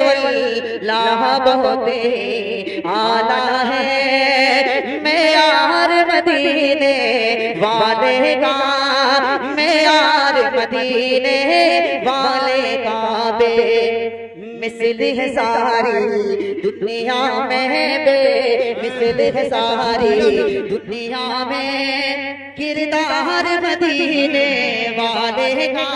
अल्लाह बहुत आला है, मेयार मदीने वाले का, मेयार मदीने वाले का बे मिसल है सारी दुनिया में, बे मिसल है सारी दुनिया में, किरदार मदीने वाले का।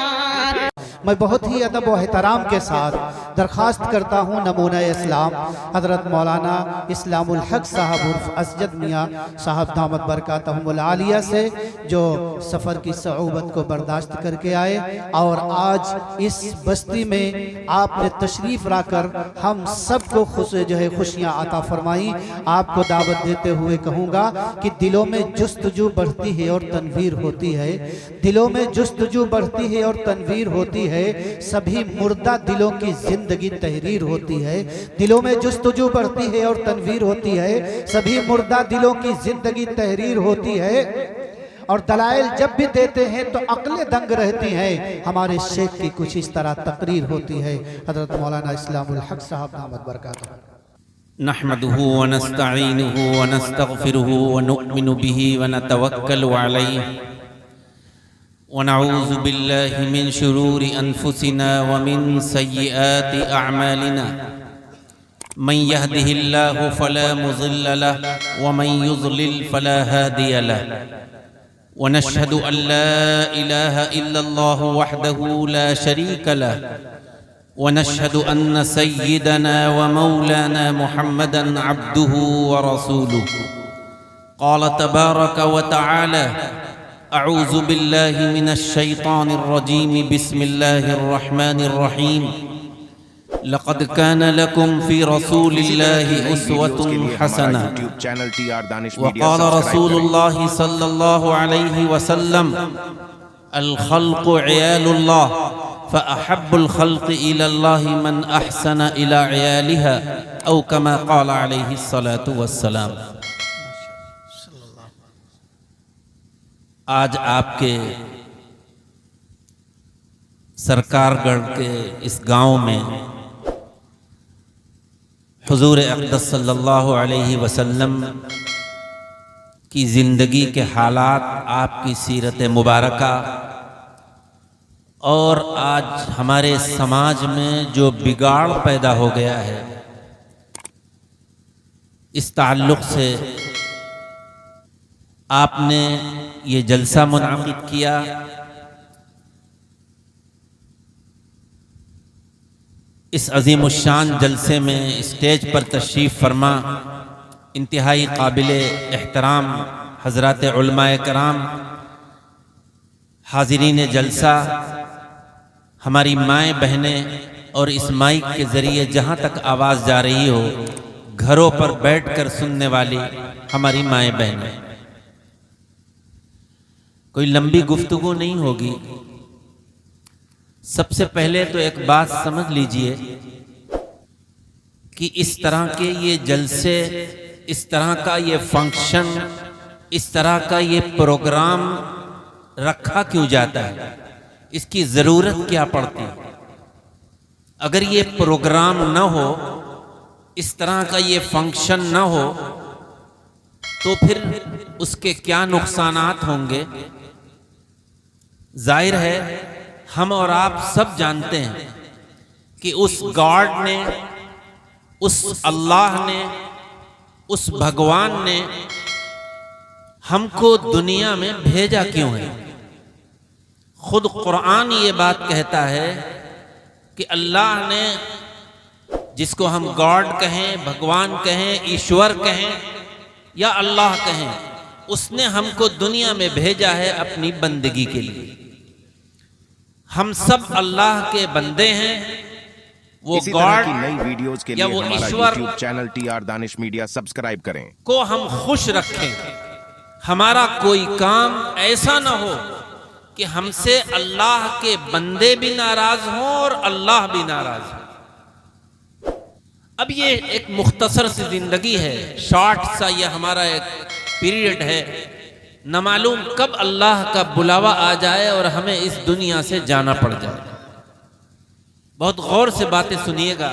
मैं बहुत ही अदब व एहतराम के साथ दरख्वास्त करता हूँ नमूना इस्लाम हज़रत मौलाना इस्लामुल हक साहब उर्फ असजद मियाँ साहब दामत बरकातहुमुल आलिया से, जो सफ़र की सऊबत को बर्दाश्त करके आए और आज इस बस्ती में आपने तशरीफ़ लाकर हम सबको खुशियाँ अता फरमाई। आपको दावत देते हुए कहूँगा कि दिलों में जुस्तजू बढ़ती है और तनवीर होती है, दिलों में जुस्तजू बढ़ती है और तनवीर होती है। सभी मुर्दा दिलों की जिंदगी तहरीर होती है, दिलों में जुस्तजू बढ़ती है और तनवीर होती है, सभी मुर्दा दिलों की जिंदगी तहरीर होती है। और दलाइल जब भी देते हैं तो अक्लें दंग रहती हैं। हमारे शेख की कुछ इस तरह तकरीर होती है। हजरत मौलाना इस्लामुल हक साहब दामत बरकातहू। नहमदुहु व नस्तईनुहु व नस्तगफिरुहु व नुअमिनु बिही व नतवक्कलु अलैहि व नऊज़ु बिल्लाहि मिन शुरूरि अनफुसिना व मिन सय्यिआति अअमालिना मन यहदिहिल्लाहु फला मुज़िल्ल लहु व मन युज़लिल फला हादिय लहु व नशहदु अन ला इलाहा इल्लल्लाहु वहदहु ला शरीक लहु व नशहदु अन्न सय्यिदना व मौलाना मुहम्मदन अब्दुहु व रसूलुहु। क़ाल तबारक व तआला अऊज़ु बिल्लाहि मिनश शैतानिर रजीम बिस्मिल्लाहिर रहमानिर रहीम लक़द कान लकुम फ़ी रसूलिल्लाहि उस्वतुन हसना व क़ाल रसूलुल्लाहि सल्लल्लाहु अलैहि वसल्लम अल ख़ल्क़ु इयालुल्लाह फ़अहब्बुल ख़ल्क़ि इलल्लाहि मन अहसन इला इयालिहा औ कमा क़ाल अलैहि सलातु वस्सलाम। आज आपके सरकारगढ़ के इस गांव में हुजूर अक़दस सल्लल्लाहु अलैहि वसल्लम की ज़िंदगी के हालात, आपकी सीरत मुबारका और आज हमारे समाज में जो बिगाड़ पैदा हो गया है, इस ताल्लुक़ से आपने ये जलसा मुनाक़िद किया। इस अज़ीमुश्शान जलसे में स्टेज पर तशरीफ़ फरमा इंतहाई काबिल एहतराम हज़रात उलमाए कराम, हाज़रीन जलसा, हमारी माएँ बहनें और इस माइक के ज़रिए जहाँ तक आवाज़ जा रही हो, घरों पर बैठकर सुनने वाली हमारी माएँ बहनें। कोई लंबी गुफ्तगू नहीं होगी। सबसे पहले तो एक बात समझ लीजिए कि इस तरह के ये जलसे, इस तरह का ये फंक्शन, इस तरह का ये प्रोग्राम रखा क्यों जाता है, इसकी ज़रूरत क्या पड़ती है। अगर ये प्रोग्राम न हो, इस तरह का ये फंक्शन न हो, तो फिर उसके क्या नुकसानात होंगे। जाहिर है हम और आप सब जानते हैं कि उस गॉड ने, उस अल्लाह ने, उस भगवान ने हमको दुनिया में भेजा क्यों है। खुद कुरान ये बात कहता है कि अल्लाह ने, जिसको हम गॉड कहें, भगवान कहें, ईश्वर कहें या अल्लाह कहें, उसने हमको दुनिया में भेजा है अपनी बंदगी के लिए। हम सब अल्लाह के बंदे हैं। वो गॉड नई वीडियोस के या लिए वो हमारा ईश्वर YouTube channel TR Danish Media subscribe करें को हम खुश रखें। हमारा कोई काम ऐसा ना हो कि हमसे अल्लाह के बंदे भी नाराज हों और अल्लाह भी नाराज हो। अब ये एक मुख्तसर सी जिंदगी है, शॉर्ट सा ये हमारा एक पीरियड है। न मालूम कब अल्लाह का बुलावा आ जाए और हमें इस दुनिया से जाना पड़ जाए। बहुत गौर से बातें सुनिएगा।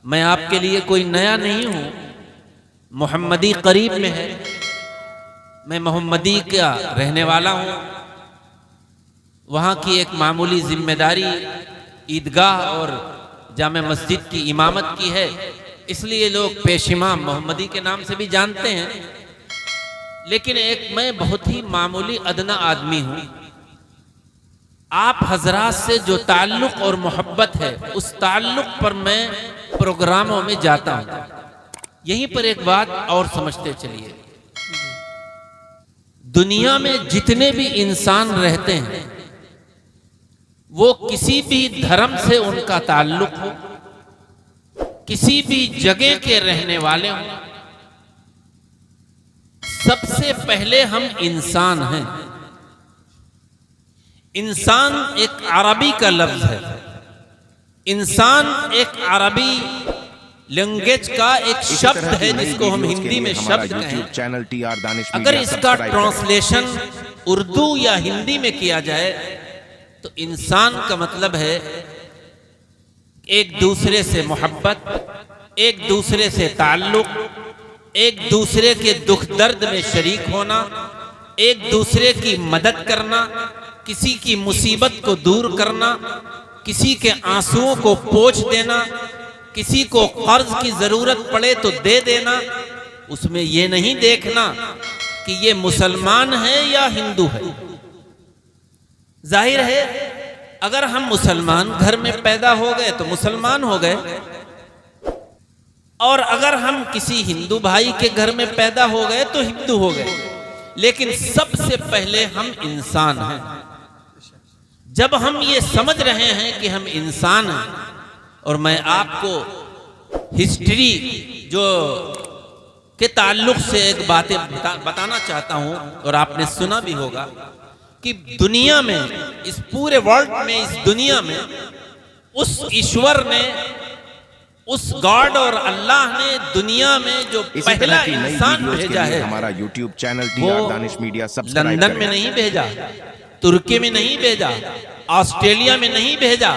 मैं आपके लिए कोई नया नहीं हूं, मोहम्मदी करीब में है, मैं मोहम्मदी का रहने वाला हूं। वहां की एक मामूली जिम्मेदारी ईदगाह और जामे मस्जिद की इमामत की है, इसलिए लोग पेश इमाम मोहम्मदी के नाम से भी जानते हैं। लेकिन एक मैं बहुत ही मामूली अदना आदमी हूं। आप हजरात से जो ताल्लुक और मोहब्बत है, उस ताल्लुक पर मैं प्रोग्रामों में जाता हूं। यहीं पर एक बात और समझते चलिए, दुनिया में जितने भी इंसान रहते हैं वो किसी भी धर्म से उनका ताल्लुक हो, किसी भी जगह के रहने वाले हों, सबसे पहले हम इंसान हैं। इंसान एक अरबी का लफ्ज है। इंसान एक अरबी लैंग्वेज का एक शब्द है जिसको हम हिंदी में शब्द कहें। चैनल TR दानिश अगर इसका ट्रांसलेशन उर्दू या हिंदी में किया जाए तो इंसान का मतलब है एक दूसरे से मोहब्बत, एक दूसरे से ताल्लुक, एक दूसरे के दुख दर्द में शरीक होना, एक दूसरे की मदद करना, किसी की मुसीबत को दूर करना, किसी के आंसुओं को पोंछ देना, किसी को कर्ज की जरूरत पड़े तो दे देना। उसमें यह नहीं देखना कि ये मुसलमान है या हिंदू है। जाहिर है अगर हम मुसलमान घर में पैदा हो गए तो मुसलमान हो गए, और अगर हम किसी हिंदू भाई के घर में पैदा हो गए तो हिंदू हो गए। लेकिन सबसे पहले हम इंसान हैं। जब हम ये समझ रहे हैं कि हम इंसान हैं, और मैं आपको हिस्ट्री जो के ताल्लुक से एक बातें बताना चाहता हूं, और आपने सुना भी होगा कि दुनिया में, इस पूरे वर्ल्ड में, इस दुनिया में उस ईश्वर ने, उस गॉड और अल्लाह ने दुनिया में जो पहला इंसान भेजा है, हमारा YouTube channel TR Danish Media subscribe करें। लंदन में नहीं भेजा, तुर्की में नहीं भेजा, ऑस्ट्रेलिया में नहीं भेजा,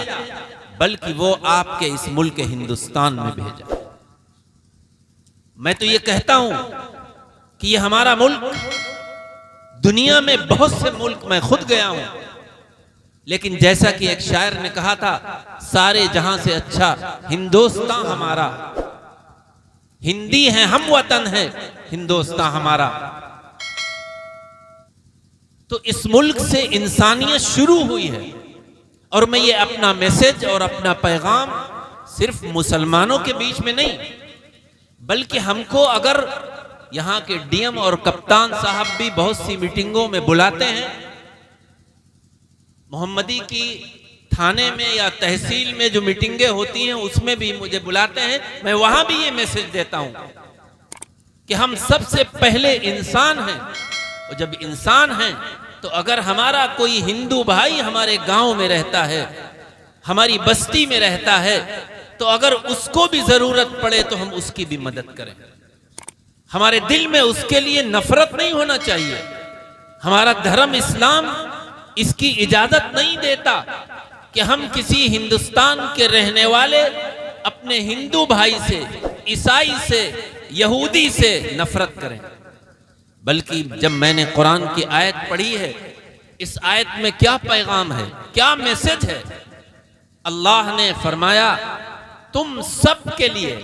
बल्कि वो आपके इस मुल्क हिंदुस्तान में भेजा। मैं तो ये कहता हूं कि ये हमारा मुल्क, दुनिया में बहुत से मुल्क मैं खुद गया हूं, लेकिन जैसा कि एक शायर ने कहा था, सारे जहां से अच्छा हिंदुस्तान हमारा, हिंदी है हम वतन है हिंदुस्तान हमारा। तो इस मुल्क से इंसानियत शुरू हुई है, और मैं ये अपना मैसेज और अपना पैगाम सिर्फ मुसलमानों के बीच में नहीं, बल्कि हमको अगर यहाँ के डीएम और कप्तान साहब भी बहुत सी मीटिंगों में बुलाते हैं, मोहम्मदी की थाने में या तहसील में जो मीटिंगें होती हैं उसमें भी मुझे बुलाते हैं, मैं वहां भी ये मैसेज देता हूं कि हम सबसे पहले इंसान हैं। और जब इंसान हैं तो अगर हमारा कोई हिंदू भाई हमारे गांव में रहता है, हमारी बस्ती में रहता है, तो अगर उसको भी जरूरत पड़े तो हम उसकी भी मदद करें। हमारे दिल में उसके लिए नफरत नहीं होना चाहिए। हमारा धर्म इस्लाम इसकी इजाजत नहीं देता कि हम किसी हिंदुस्तान के रहने वाले अपने हिंदू भाई से, ईसाई से, यहूदी से नफरत करें। बल्कि जब मैंने कुरान की आयत पढ़ी है, इस आयत में क्या पैगाम है, क्या मैसेज है? अल्लाह ने फरमाया तुम सब के लिए,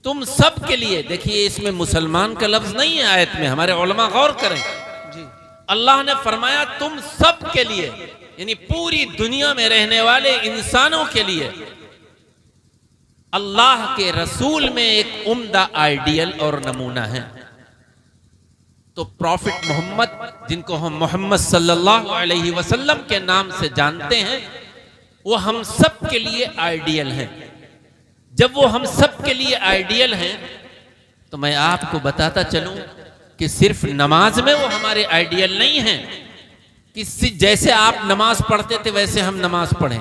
तुम सब के लिए। देखिए इसमें मुसलमान का लफ्ज नहीं है आयत में, हमारे उलमा गौर करें। अल्लाह ने फरमाया तुम सब के लिए, यानी पूरी दुनिया में रहने वाले इंसानों के लिए। अल्लाह के रसूल में एक उम्दा आइडियल और नमूना है। तो प्रॉफिट मोहम्मद, जिनको हम मोहम्मद सल्लल्लाहु अलैहि वसल्लम के नाम से जानते हैं, वो हम सब के लिए आइडियल हैं। जब वो हम सब के लिए आइडियल हैं तो मैं आपको बताता चलूं कि सिर्फ नमाज में वो हमारे आइडियल नहीं हैं कि जैसे आप नमाज पढ़ते थे वैसे हम नमाज पढ़ें।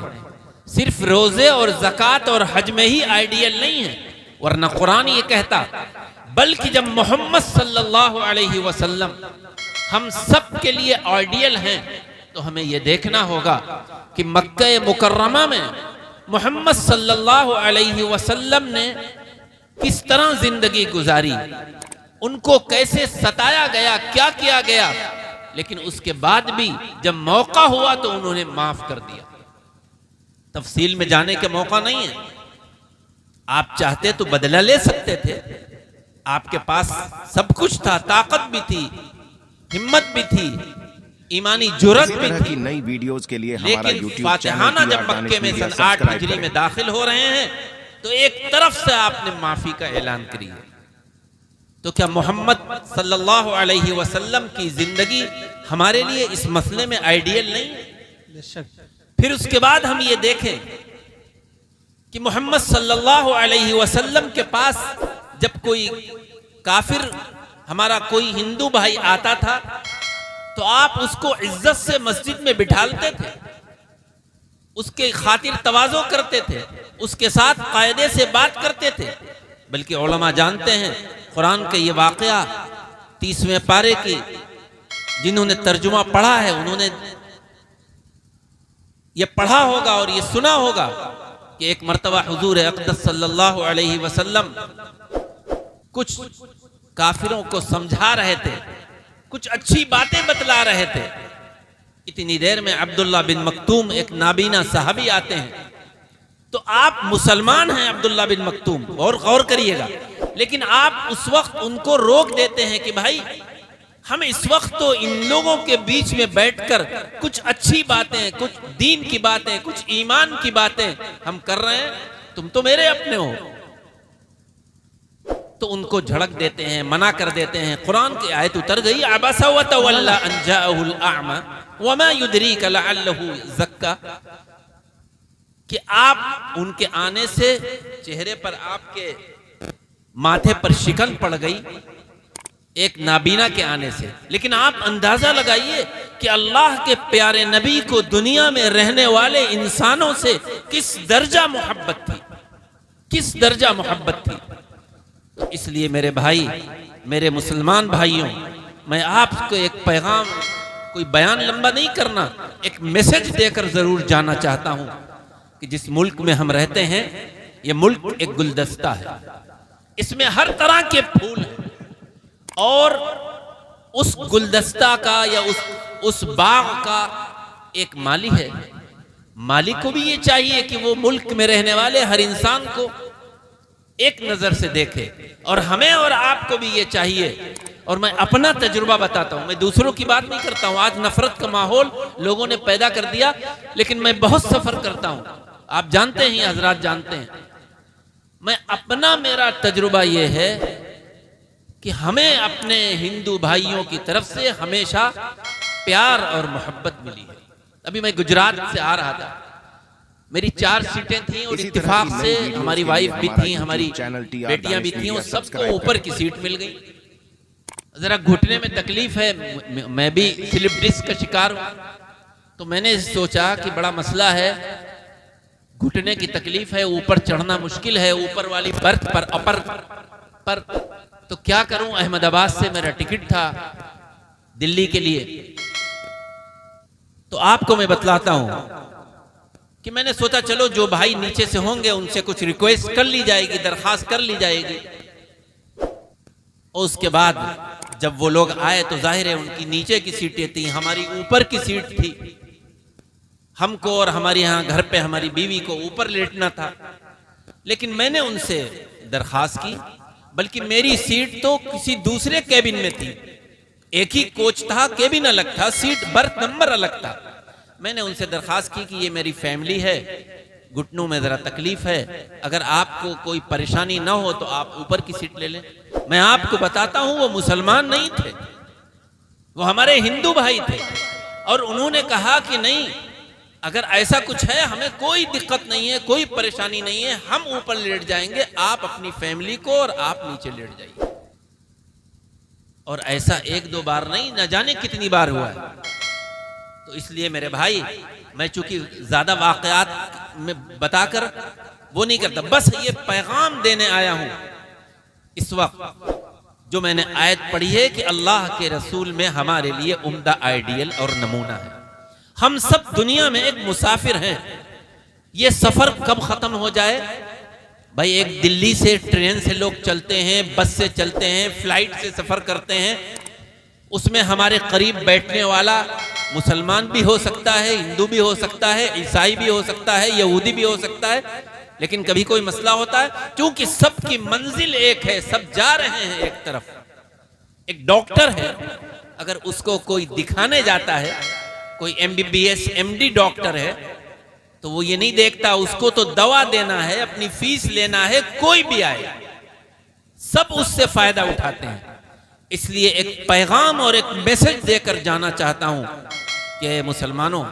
सिर्फ रोजे और ज़कात और हज में ही आइडियल नहीं है, वरना कुरान ये कहता, बल्कि जब मोहम्मद सल्लल्लाहु अलैहि वसल्लम हम सब के लिए आइडियल हैं तो हमें यह देखना होगा कि मक्का मुकर्रमा में मोहम्मद सल्लल्लाहु अलैहि वसल्लम ने किस तरह जिंदगी गुजारी, उनको कैसे सताया गया, क्या किया गया, लेकिन उसके बाद भी जब मौका हुआ तो उन्होंने माफ कर दिया। तफसील में जाने का मौका नहीं है। आप चाहते तो बदला ले सकते थे, आपके पास सब कुछ था, ताकत भी थी, हिम्मत भी थी, ईमानी जुर्रत भी थी। नई वीडियोस के लिए हमारा लेकिन YouTube फातिहाना चैनल जब मक्के में सन 8 हिजरी में दाखिल हो रहे हैं तो एक तरफ से आपने माफी का ऐलान करी है। तो क्या मोहम्मद सल्लल्लाहु अलैहि वसल्लम की जिंदगी हमारे लिए इस मसले में आइडियल नहीं है? फिर उसके बाद हम ये देखें कि मोहम्मद सल्लल्लाहु अलैहि वसल्लम के पास जब कोई काफिर, हमारा कोई हिंदू भाई आता था तो आप उसको इज्जत से मस्जिद में बिठालते थे, उसके खातिर तवाज़ो करते थे, उसके साथ कायदे से बात करते थे। बल्कि उलमा जानते हैं, कुरान के ये वाक़या 30वें पारे की जिन्होंने तर्जुमा पढ़ा है उन्होंने ये पढ़ा होगा और ये सुना होगा कि एक मर्तबा हुजूर अक़दस सल्लल्लाहु अलैहि वसल्लम कुछ काफिरों को समझा रहे थे, कुछ अच्छी बातें बतला रहे थे। इतनी देर में अब्दुल्ला बिन मक्तूम एक नाबीना साहबी आते हैं। तो आप मुसलमान हैं अब्दुल्ला बिन मक्तूम, और गौर करिएगा, लेकिन आप उस वक्त उनको रोक देते हैं कि भाई हम इस वक्त तो इन लोगों के बीच में बैठकर कुछ अच्छी बातें, कुछ दीन की बातें, कुछ ईमान की बातें हम कर रहे हैं, तुम तो मेरे अपने हो। तो उनको झड़क देते हैं, मना कर देते हैं। कुरान की आयत उतर गई, अबसा व तवल्ला अन जाअहुल अअमा वमा युद्रीका लअल्लहु यज़क्का, कि आप उनके आने से चेहरे पर आपके माथे पर शिकन पड़ गई एक नाबीना के आने से। लेकिन आप अंदाजा लगाइए कि अल्लाह के प्यारे नबी को दुनिया में रहने वाले इंसानों से किस दर्जा मोहब्बत थी, किस दर्जा मोहब्बत थी। तो इसलिए मेरे भाई, मेरे मुसलमान भाइयों, मैं आपको एक पैगाम, कोई बयान लंबा नहीं करना, एक मैसेज देकर जरूर जाना चाहता हूं कि जिस मुल्क में हम रहते हैं ये मुल्क एक गुलदस्ता है, इसमें हर तरह के फूल हैं, और उस गुलदस्ता का या उस बाग का एक माली है। मालिक को भी ये चाहिए कि वो मुल्क में रहने वाले हर इंसान को एक नजर से देखे, और हमें और आपको भी ये चाहिए। और मैं अपना तजुर्बा बताता हूं, मैं दूसरों की बात नहीं करता हूं। आज नफरत का माहौल लोगों ने पैदा कर दिया, लेकिन मैं बहुत सफर करता हूं, आप जानते हैं, हजरात जानते हैं। मैं अपना, मेरा तजुर्बा ये है कि हमें अपने हिंदू भाइयों की तरफ से हमेशा प्यार और मोहब्बत मिली है। अभी मैं गुजरात से आ रहा था, मेरी 4 सीटें थी और इत्तेफाक से हमारी वाइफ भी थी, हमारी बेटियां भी थी, सबको ऊपर की सीट मिल गई। जरा घुटने में तकलीफ है, मैं भी स्लिप डिस्क का शिकार हूं, तो मैंने सोचा कि बड़ा मसला है, घुटने की तकलीफ है, ऊपर चढ़ना मुश्किल है, ऊपर वाली बर्थ पर, अपर पर, तो क्या करूं। अहमदाबाद से मेरा टिकट था दिल्ली के लिए। तो आपको मैं बतलाता हूं कि मैंने सोचा चलो जो भाई नीचे से होंगे उनसे कुछ रिक्वेस्ट कर ली जाएगी, दरखास्त कर ली जाएगी। और उसके बाद जब वो लोग आए तो जाहिर है उनकी नीचे की सीटें थी, हमारी ऊपर की सीट थी। हमको और हमारे यहाँ घर पे हमारी बीवी को ऊपर लेटना था, लेकिन मैंने उनसे दरखास्त की, बल्कि मेरी सीट तो किसी दूसरे कैबिन में थी, एक ही कोच था, कैबिन अलग था, सीट बर्थ नंबर अलग था। मैंने उनसे दरखास्त की कि ये मेरी फैमिली है, घुटनों में जरा तकलीफ है, अगर आपको कोई परेशानी ना हो तो आप ऊपर की सीट ले लें। मैं आपको बताता हूं वो मुसलमान नहीं थे, वो हमारे हिंदू भाई थे, और उन्होंने कहा कि नहीं, अगर ऐसा कुछ है हमें कोई दिक्कत नहीं है, कोई परेशानी नहीं है, हम ऊपर लेट जाएंगे, आप अपनी फैमिली को और आप नीचे लेट जाइए। और ऐसा 1-2 बार नहीं, न जाने कितनी बार हुआ है। तो इसलिए मेरे भाई, मैं चूंकि ज्यादा वाकयात में बताकर वो नहीं करता, बस ये पैगाम देने आया हूं इस वक्त, जो मैंने आयत पढ़ी है कि अल्लाह के रसूल में हमारे लिए उम्दा आइडियल और नमूना है। हम सब दुनिया में एक मुसाफिर हैं, ये सफर कब खत्म हो जाए? भाई एक दिल्ली से ट्रेन से लोग चलते हैं, बस से चलते हैं, फ्लाइट से सफर करते हैं, उसमें हमारे करीब बैठने वाला मुसलमान भी हो सकता है, हिंदू भी हो सकता है, ईसाई भी हो सकता है, यहूदी भी हो सकता है, लेकिन कभी कोई मसला होता है क्योंकि सबकी मंजिल एक है, सब जा रहे हैं एक तरफ। एक डॉक्टर है, अगर उसको कोई दिखाने जाता है, कोई MBBS MD डॉक्टर है, तो वो ये नहीं देखता उसको तो दवा देना है, अपनी फीस लेना है, कोई भी आए सब उससे फायदा उठाते हैं। इसलिए एक पैगाम और एक मैसेज देकर जाना चाहता हूं कि मुसलमानों,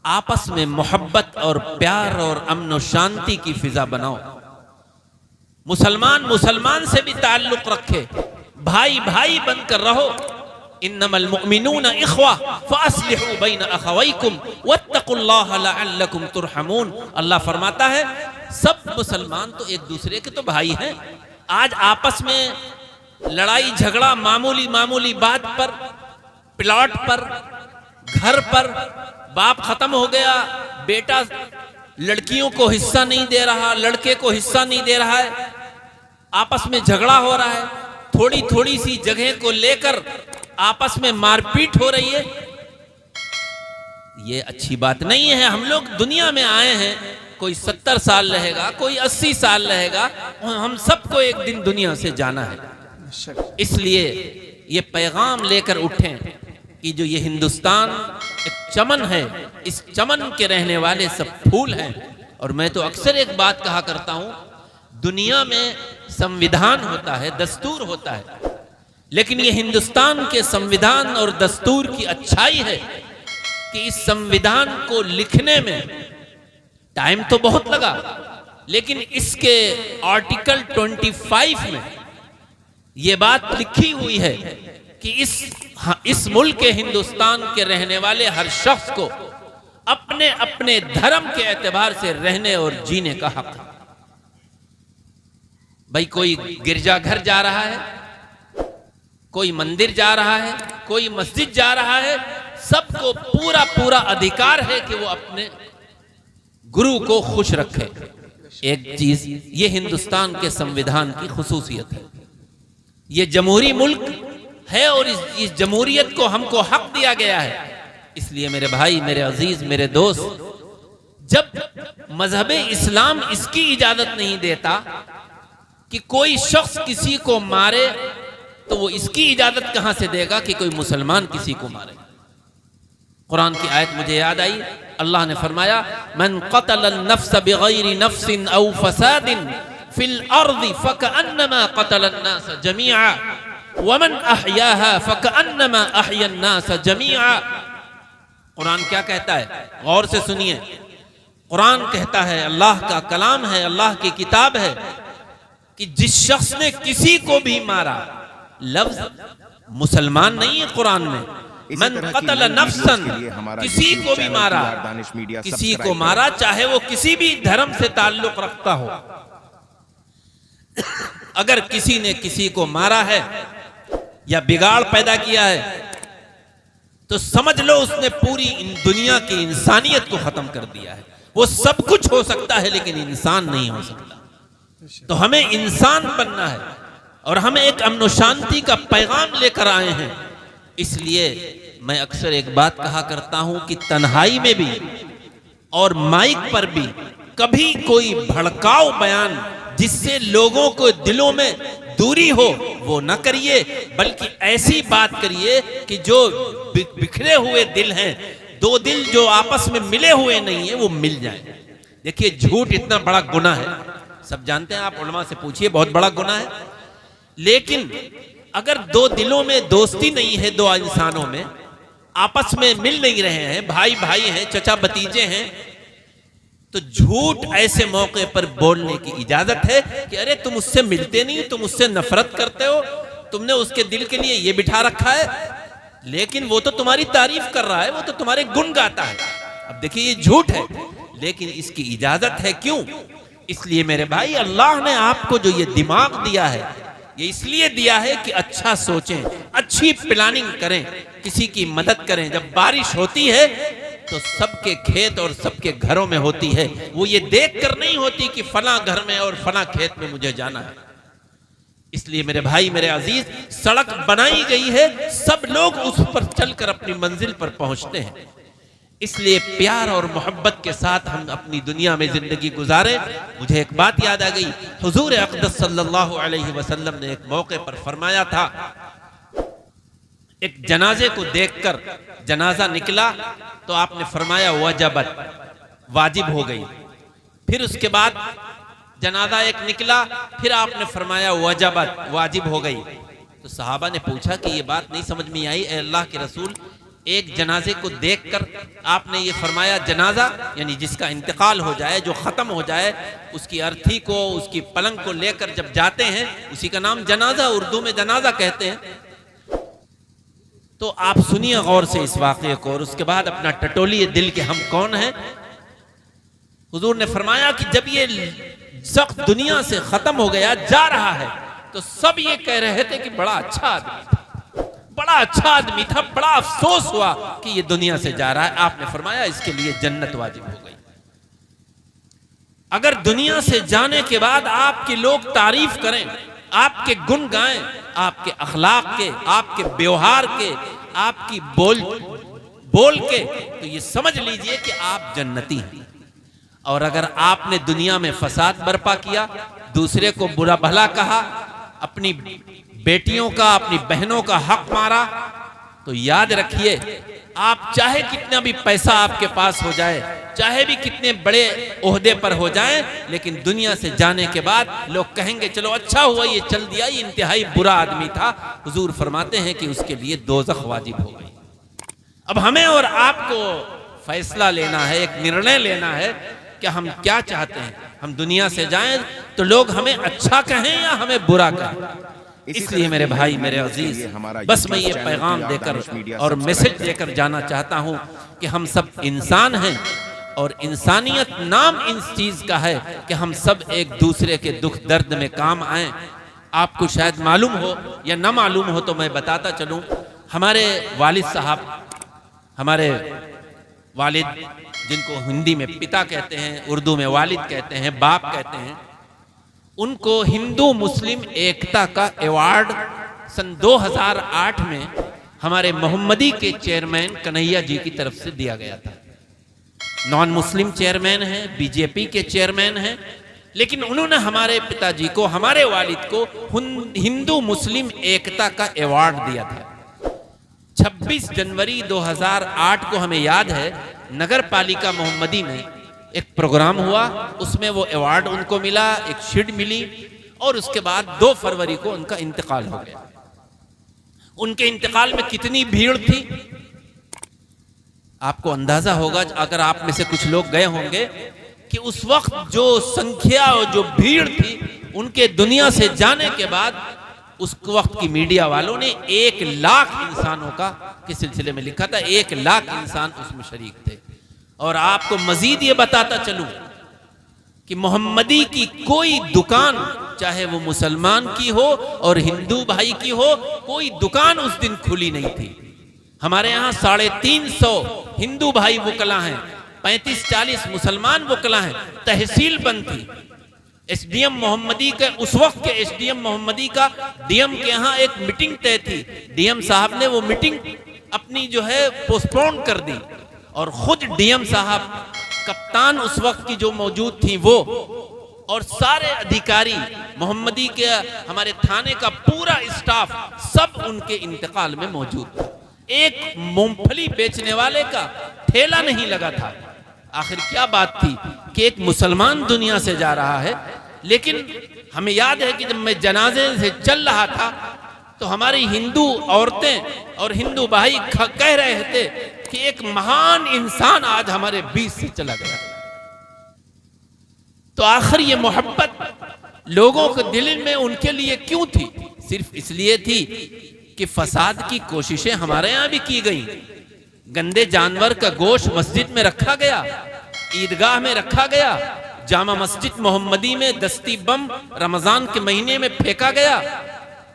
आपस में मोहब्बत और प्यार और अमन और शांति की फिजा बनाओ। मुसलमान मुसलमान से भी ताल्लुक रखे, भाई भाई बनकर रहो। इन्नमल मुमिनून इख्वा फअस्लिहू बैन अखवैकुम वत्तकुल्लाह लअल्लकुम तुरहमून। अल्लाह फरमाता है सब मुसलमान तो एक दूसरे के तो भाई हैं। आज आपस में लड़ाई झगड़ा मामूली मामूली बात पर, प्लॉट पर, घर पर, बाप खत्म हो गया, बेटा लड़कियों को हिस्सा नहीं दे रहा, लड़के को हिस्सा नहीं दे रहा है, आपस में झगड़ा हो रहा है, थोड़ी थोड़ी सी जगह को लेकर आपस में मारपीट हो रही है। ये अच्छी बात नहीं है। हम लोग दुनिया में आए हैं, कोई 70 साल रहेगा, कोई 80 साल रहेगा, हम सबको एक दिन दुनिया से जाना है। इसलिए ये पैगाम लेकर उठें कि जो ये हिंदुस्तान एक चमन है, इस चमन के रहने वाले सब फूल हैं। और मैं तो अक्सर एक बात कहा करता हूं, दुनिया में संविधान होता है, दस्तूर होता है, लेकिन ये हिंदुस्तान के संविधान और दस्तूर की अच्छाई है कि इस संविधान को लिखने में टाइम तो बहुत लगा, लेकिन इसके आर्टिकल 25 में ये बात लिखी हुई है कि इस मुल्क के हिंदुस्तान के रहने वाले हर शख्स को अपने अपने धर्म के एतबार से रहने और जीने का हक है। भाई कोई गिरजाघर जा रहा है, कोई मंदिर जा रहा है, कोई मस्जिद जा रहा है, सबको पूरा पूरा अधिकार है कि वो अपने गुरु को खुश रखे। एक चीज ये हिंदुस्तान के संविधान की खुसूसियत है। ये जमहूरी मुल्क है और इस जमहूरियत को हमको हक दिया गया है। इसलिए मेरे भाई, मेरे अजीज, मेरे दोस्त, जब मजहबे इस्लाम इसकी इजाजत नहीं देता कि कोई शख्स किसी को मारे, तो वो इसकी इजाजत कहां से देगा कि कोई मुसलमान किसी को मारे। कुरान की आयत मुझे याद आई, अल्लाह ने फरमाया मन क़तल नफ्स बिग़ैरि नफ्सिन औ फसादिन फिल अर्दि फकअन्नमा क़तल अन्नास जमीआ वमन अहयाहा फकअन्नमा अहया अन्नास जमीआ। कुरान क्या कहता है, गौर से सुनिए। कुरान कहता है, अल्लाह का कलाम है, अल्लाह की किताब है, कि जिस शख्स ने किसी को भी मारा, लफ्ज मुसलमान नहीं है कुरान में, मन क़तल नफ्सन, किसी को भी मारा, किसी को मारा, चाहे वो किसी भी धर्म से ताल्लुक रखता हो। अगर किसी ने किसी को मारा है या बिगाड़ पैदा किया है, तो समझ लो उसने पूरी दुनिया की इंसानियत को खत्म कर दिया है। वो सब कुछ हो सकता है लेकिन इंसान नहीं हो सकता। तो हमें इंसान बनना है और हमें एक अमन शांति का पैगाम लेकर आए हैं। इसलिए मैं अक्सर एक बात कहा करता हूं कि तन्हाई में भी और माइक पर भी कभी कोई भड़काऊ बयान जिससे लोगों को दिलों में दूरी हो वो न करिए, बल्कि ऐसी बात करिए कि जो बिखरे हुए दिल हैं, दो दिल जो आपस में मिले हुए नहीं है, वो मिल जाए। देखिए झूठ इतना बड़ा गुनाह है, सब जानते हैं, आप उलमा से पूछिए, बहुत बड़ा गुनाह है। लेकिन अगर दो दिलों में दोस्ती नहीं है, दो इंसानों में आपस में मिल नहीं रहे हैं, भाई भाई हैं, चचा भतीजे हैं, तो झूठ ऐसे मौके पर बोलने की इजाजत है कि अरे तुम उससे मिलते नहीं, तुम उससे नफरत करते हो, तुमने उसके दिल के लिए ये बिठा रखा है, लेकिन वो तो तुम्हारी तारीफ कर रहा है, वो तो तुम्हारे गुण गाता है। अब देखिए ये झूठ है, लेकिन इसकी इजाजत है क्यों? इसलिए मेरे भाई, अल्लाह ने आपको जो ये दिमाग दिया है, ये इसलिए दिया है कि अच्छा सोचें, अच्छी प्लानिंग करें, किसी की मदद करें। जब बारिश होती है तो सबके खेत और सबके घरों में होती है। वो ये देख कर नहीं होती कि फला घर में और फला खेत में मुझे जाना है। इसलिए मेरे भाई, मेरे अजीज, सड़क बनाई गई है, सब लोग उस पर चलकर अपनी मंजिल पर पहुंचते हैं। इसलिए प्यार और मोहब्बत के साथ हम अपनी दुनिया में जिंदगी गुजारे। मुझे एक बात याद आ गई, हुजूर अक़दस सल्लल्लाहु अलैहि वसल्लम ने एक मौके पर फरमाया था, एक जनाजे को देखकर जनाजा निकला तो आपने फरमाया वजबत, वाजिब हो गई। फिर उसके बाद जनाजा एक निकला, फिर आपने फरमाया वजबत, वाजिब हो गई। तो सहाबा ने पूछा कि ये बात नहीं समझ में आई, ए अल्लाह के रसूल, एक जनाजे को देखकर आपने ये फरमाया जनाजा यानी जिसका इंतकाल हो जाए, जो खत्म हो जाए, उसकी अर्थी को, उसकी पलंग को लेकर जब जाते हैं उसी का नाम जनाजा, उर्दू में जनाजा कहते हैं। तो आप सुनिए गौर से इस वाक़े को और उसके बाद अपना टटोलिए दिल के हम कौन हैं। हुजूर ने फरमाया कि जब ये शख्स दुनिया से खत्म हो गया, जा रहा है, तो सब ये कह रहे थे कि बड़ा अच्छा आदमी था, बड़ा अच्छा आदमी था, बड़ा अफसोस हुआ कि ये दुनिया से जा रहा है। आपने फरमाया इसके लिए जन्नत वाजिब हो गई। अगर दुनिया से जाने के बाद आपके लोग तारीफ करें, आपके गुण गाएं, आपके अखलाक के, आपके व्यवहार के, आपकी बोल के, तो ये समझ लीजिए कि आप जन्नती हैं। और अगर आपने दुनिया में फसाद बर्पा किया, दूसरे को बुरा भला कहा, अपनी बेटियों का, अपनी बहनों का हक मारा, तो याद रखिए, आप चाहे कितना भी पैसा आपके पास हो जाए, चाहे भी कितने बड़े ओहदे पर हो जाएं, लेकिन दुनिया से जाने के बाद लोग कहेंगे चलो अच्छा हुआ ये चल दिया, ये इंतहाई बुरा आदमी था। हुजूर फरमाते हैं कि उसके लिए दोज़ख वाजिब हो गई। अब हमें और आपको फैसला लेना है, एक निर्णय लेना है कि हम क्या चाहते हैं। हम दुनिया से जाएं तो लोग हमें अच्छा कहें या हमें बुरा कहें। इसलिए मेरे भाई, मेरे अजीज, बस मैं ये पैगाम देकर और मैसेज देकर जाना चाहता हूं कि हम सब इंसान हैं और इंसानियत नाम इस चीज का है कि हम सब एक दूसरे के दुख दर्द में काम आए। आपको शायद मालूम हो या ना मालूम हो तो मैं बताता चलूं, हमारे वालिद साहब, हमारे वालिद जिनको हिंदी में पिता कहते हैं, उर्दू में वालिद कहते हैं, बाप कहते हैं, उनको हिंदू मुस्लिम एकता का अवार्ड सन 2008 में हमारे मोहम्मदी के चेयरमैन कन्हैया जी की तरफ से दिया गया था। नॉन मुस्लिम चेयरमैन हैं, बीजेपी के चेयरमैन हैं, लेकिन उन्होंने हमारे पिताजी को, हमारे वालिद को हिंदू मुस्लिम एकता का अवार्ड दिया था। 26 जनवरी 2008 को हमें याद है, नगर पालिका मोहम्मदी में एक प्रोग्राम हुआ, उसमें वो अवार्ड उनको मिला, एक शील्ड मिली, और उसके बाद 2 फरवरी को उनका इंतकाल हो गया। उनके इंतकाल में कितनी भीड़ थी आपको अंदाजा होगा, अगर आप में से कुछ लोग गए होंगे, कि उस वक्त जो संख्या और जो भीड़ थी उनके दुनिया से जाने के बाद, उस वक्त की मीडिया वालों ने 1 लाख इंसानों का के सिलसिले में लिखा था, 1 लाख इंसान उसमें शरीक थे। और आपको मजीद ये बताता चलूं कि मोहम्मदी की कोई दुकान, चाहे वो मुसलमान की हो और हिंदू भाई की हो, कोई दुकान उस दिन खुली नहीं थी। हमारे यहाँ 350 हिंदू भाई वकला हैं, 35-40 मुसलमान वकला हैं। तहसील बंद थी। एसडीएम मोहम्मदी के, उस वक्त के एसडीएम मोहम्मदी का डीएम के यहाँ एक मीटिंग तय थी। डीएम साहब ने वो मीटिंग अपनी जो है पोस्टपोन कर दी, और खुद डीएम साहब, कप्तान उस वक्त की जो मौजूद थी वो, और सारे अधिकारी मोहम्मदी के, हमारे थाने का पूरा स्टाफ, सब उनके इंतकाल में मौजूद था। एक मूंगफली बेचने वाले का ठेला नहीं लगा था। आखिर क्या बात थी कि एक मुसलमान दुनिया से जा रहा है। लेकिन हमें याद है कि जब मैं जनाजे से चल रहा था तो हमारी हिंदू औरतें और हिंदू भाई कह रहे थे कि एक महान इंसान आज हमारे बीच से चला गया। तो आखिर ये मोहब्बत लोगों के दिल में उनके लिए क्यों थी? सिर्फ इसलिए थी कि फसाद की कोशिशें हमारे यहाँ भी की गई। गंदे जानवर का गोश्त मस्जिद में रखा गया, ईदगाह में रखा गया, जामा मस्जिद मोहम्मदी में दस्ती बम रमजान के महीने में फेंका गया,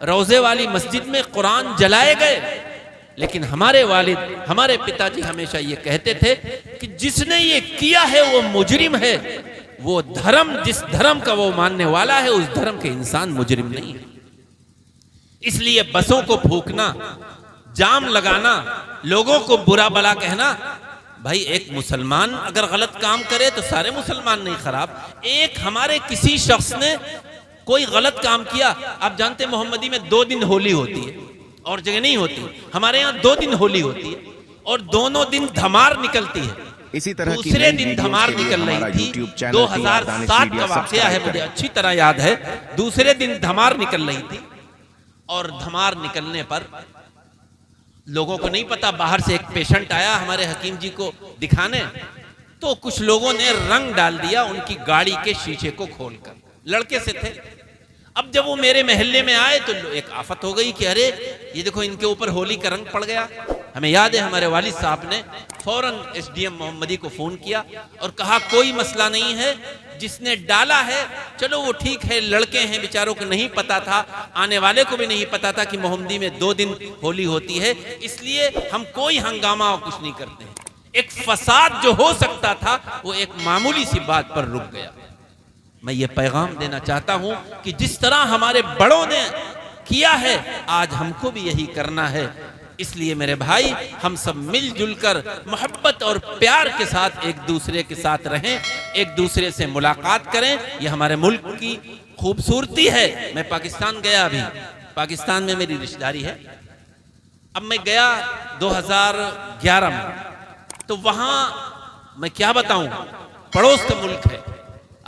रोजे वाली मस्जिद में कुरान जलाए गए। लेकिन हमारे वालिद, हमारे पिताजी हमेशा ये कहते थे कि जिसने ये किया है वो मुजरिम है, वो धर्म, जिस धर्म का वो मानने वाला है उस धर्म के इंसान मुजरिम नहीं है। इसलिए बसों को फूकना, जाम लगाना, लोगों को बुरा भला कहना, भाई एक मुसलमान अगर गलत काम करे तो सारे मुसलमान नहीं खराब। एक हमारे किसी शख्स ने कोई गलत काम किया, आप जानते हैं मोहम्मदी में 2 दिन होली होती है और जगह नहीं होती, हमारे यहाँ 2 दिन होली होती है और दोनों दिन धमार निकलती है। इसी तरह की दूसरे नई दिन वीडियोस धमार के लिए निकल हमारा रही थी, YouTube चैनल 2007 का वाकया है, मुझे अच्छी तरह याद है। दूसरे दिन धमार निकल रही थी और धमार निकलने पर लोगों को नहीं पता, बाहर से एक पेशेंट आया हमारे हकीम जी को दिखाने, तो कुछ लोगों ने रंग डाल दिया उनकी गाड़ी के शीशे को खोलकर, लड़के से थे। अब जब वो मेरे महल्ले में आए तो एक आफत हो गई कि अरे ये देखो इनके ऊपर होली का रंग पड़ गया। हमें याद है हमारे वालिद साहब ने फौरन एसडीएम मोहम्मदी को फोन किया और कहा कोई मसला नहीं है, जिसने डाला है चलो वो ठीक है, लड़के हैं बेचारों को नहीं पता था, आने वाले को भी नहीं पता था कि मोहम्मदी में 2 दिन होली होती है, इसलिए हम कोई हंगामा और कुछ नहीं करते हैं। एक फसाद जो हो सकता था वो एक मामूली सी बात पर रुक गया। मैं ये पैगाम देना चाहता हूं कि जिस तरह हमारे बड़ों ने किया है आज हमको भी यही करना है। इसलिए मेरे भाई हम सब मिलजुल कर मोहब्बत और प्यार के साथ एक दूसरे के साथ रहें, एक दूसरे से मुलाकात करें। ये हमारे मुल्क की खूबसूरती है। मैं पाकिस्तान गया, अभी पाकिस्तान में मेरी रिश्तेदारी है। अब मैं गया 2011 में, तो वहां मैं क्या बताऊं, पड़ोस का मुल्क है।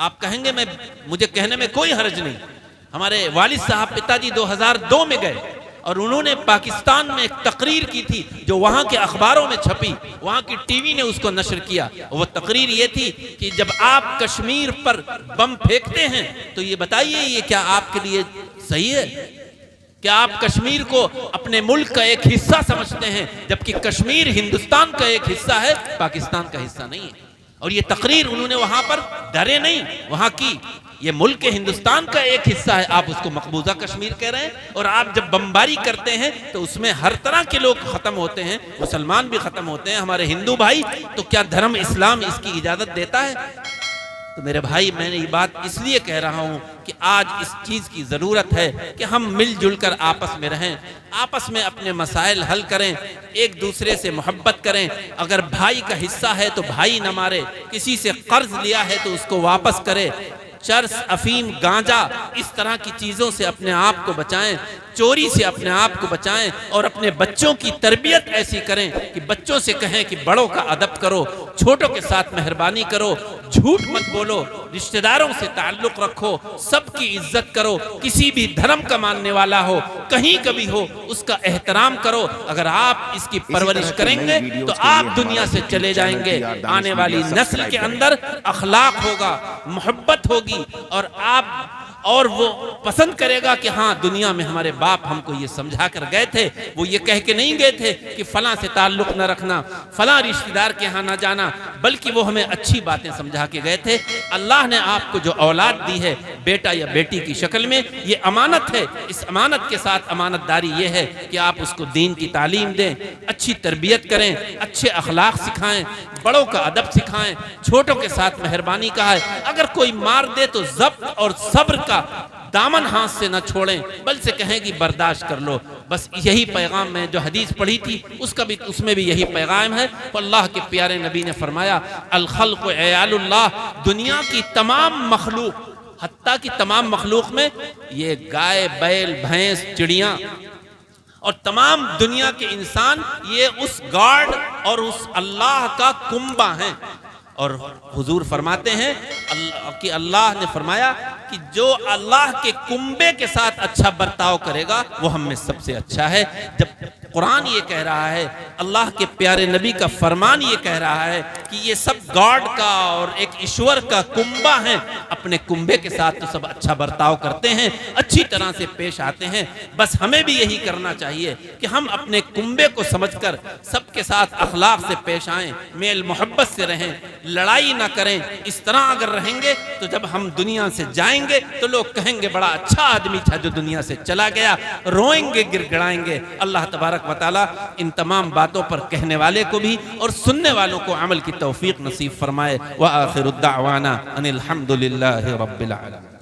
आप कहेंगे मुझे कहने में कोई हर्ज नहीं। हमारे वालिद साहब पिताजी 2002 में गए और उन्होंने पाकिस्तान में एक तकरीर की थी जो वहां के अखबारों में छपी, वहां की टीवी ने उसको नशर किया। वो तकरीर ये थी कि जब आप कश्मीर पर बम फेंकते हैं तो ये बताइए ये क्या आपके लिए सही है? क्या आप कश्मीर को अपने मुल्क का एक हिस्सा समझते हैं, जबकि कश्मीर हिंदुस्तान का एक हिस्सा है, पाकिस्तान का हिस्सा नहीं है। और ये तकरीर उन्होंने वहां पर डरे नहीं, वहां की ये मुल्क हिंदुस्तान का एक हिस्सा है, आप उसको मकबूजा कश्मीर कह रहे हैं। और आप जब बमबारी करते हैं तो उसमें हर तरह के लोग खत्म होते हैं, मुसलमान भी खत्म होते हैं, हमारे हिंदू भाई। तो क्या धर्म इस्लाम इसकी इजाजत देता है? तो मेरे भाई मैंने ये बात इसलिए कह रहा हूं कि आज इस चीज की जरूरत है कि हम मिलजुल कर आपस में रहें, आपस में अपने मसाइल हल करें, एक दूसरे से मोहब्बत करें। अगर भाई का हिस्सा है तो भाई न मारे, किसी से कर्ज लिया है तो उसको वापस करे। चरस, अफीम, गांजा, इस तरह की चीजों से अपने आप को बचाएं, चोरी से अपने आप को बचाएं और अपने बच्चों की तरबियत ऐसी करें कि बच्चों से कहें कि बड़ों का अदब करो, छोटों के साथ मेहरबानी करो, झूठ मत बोलो, रिश्तेदारों से ताल्लुक रखो, सबकी इज्जत करो, किसी भी धर्म का मानने वाला हो, कहीं कभी हो, उसका एहतराम करो। अगर आप इसकी परवरिश करेंगे तो आप दुनिया से चले जाएंगे। आने वाली नस्ल के अंदर अखलाक होगा, मोहब्बत होगी और वो पसंद करेगा कि हाँ दुनिया में हमारे बाप हमको ये समझा कर गए थे, वो ये कह के नहीं गए थे कि फलां से ताल्लुक न रखना, फलां रिश्तेदार के यहाँ न जाना, बल्कि वो हमें अच्छी बातें समझा के गए थे। अल्लाह ने आपको जो औलाद दी है बेटा या बेटी की शक्ल में, ये अमानत है। इस अमानत के साथ अमानतदारी ये है कि आप उसको दीन की तालीम दें, अच्छी तरबियत करें, अच्छे अखलाक सिखाएं, बड़ों का अदब सिखाएं, छोटों के साथ मेहरबानी का है। अगर कोई मार दे तो ज़ब्त और सब्र का दामन हाथ से न छोड़ें, बल से कहें कि बर्दाश्त कर लो। बस यही पैगाम में जो हदीस पढ़ी थी उसमें भी यही पैगाम है। तो अल्लाह के प्यारे नबी ने फरमाया अल खल्क़ अयालुल्लाह, दुनिया की तमाम मखलूक, हत्ता की तमाम मखलूक में ये गाय, बैल, भैंस, चिड़ियाँ और तमाम दुनिया के इंसान ये उस गॉड और उस अल्लाह का कुंबा हैं। और हुजूर फरमाते हैं कि अल्लाह ने फरमाया कि जो अल्लाह के कुंबे के साथ अच्छा बर्ताव करेगा वो हम में सबसे अच्छा है। जब कुरान ये कह रहा है, अल्लाह के प्यारे नबी का फरमान ये कह रहा है कि ये सब गॉड का और एक ईश्वर का कुंबा है, अपने कुंबे के साथ तो सब अच्छा बर्ताव करते हैं, अच्छी तरह से पेश आते हैं। बस हमें भी यही करना चाहिए कि हम अपने कुंबे को समझकर सबके साथ अखलाक से पेश आएं, मेल मोहब्बत से रहें, लड़ाई ना करें। इस तरह अगर रहेंगे तो जब हम दुनिया से जाएंगे तो लोग कहेंगे बड़ा अच्छा आदमी था जो दुनिया से चला गया, रोएंगे, गिड़गिड़ाएंगे। अल्लाह तबारक व तआला इन तमाम बातों पर कहने वाले को भी और सुनने वालों को अमल की तौफीक नसीब फरमाए। व आखिरु दावाना अनिल हम्दुलिल्लाहि रब्बिल आलमीन।